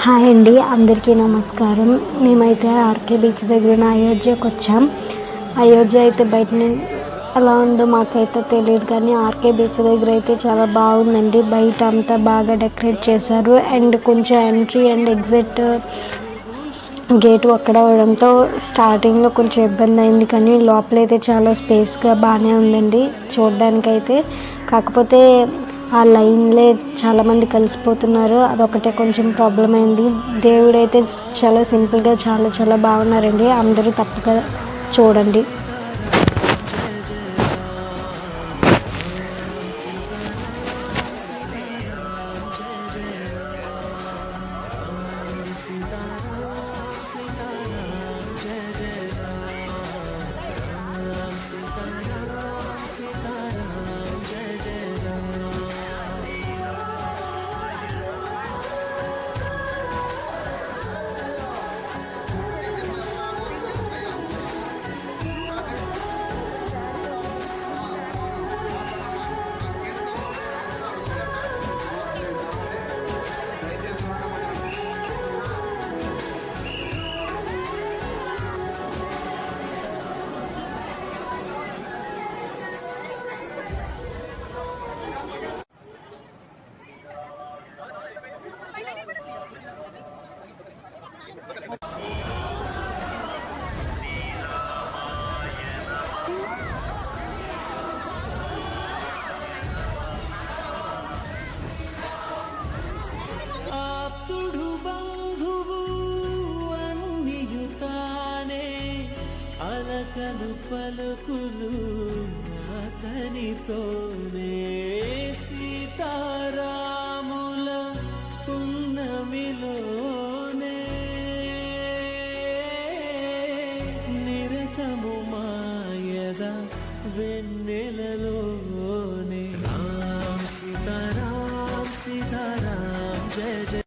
Hi అండి, అందరికీ నమస్కారం. మేమైతే ఆర్కే బీచ్ దగ్గర అయోధ్యకు వచ్చాం. అయోధ్య అయితే బయట ఎలా ఉందో మాకైతే తెలియదు, కానీ ఆర్కే బీచ్ దగ్గర అయితే చాలా బాగుందండి. బయట అంతా బాగా డెకరేట్ చేశారు. అండ్ కొంచెం ఎంట్రీ అండ్ ఎగ్జిట్ గేటు అక్కడ అవడంతో స్టార్టింగ్లో కొంచెం ఇబ్బంది అయింది, కానీ లోపలైతే చాలా స్పేస్గా బాగానే ఉందండి చూడడానికైతే. కాకపోతే ఆ లైన్లే చాలామంది కలిసిపోతున్నారు, అదొకటే కొంచెం ప్రాబ్లం అయింది. దేవుడైతే చాలా సింపుల్గా చాలా చాలా బాగున్నారండి. అందరూ తప్పక చూడండి. పలకలు పలుకులు అతనితోనే సీతారాముల పున్నమిలోనే నిరతము మాయద వెన్నెలలోనే రామ్ సీతారాం సీతారాం జయ జయ.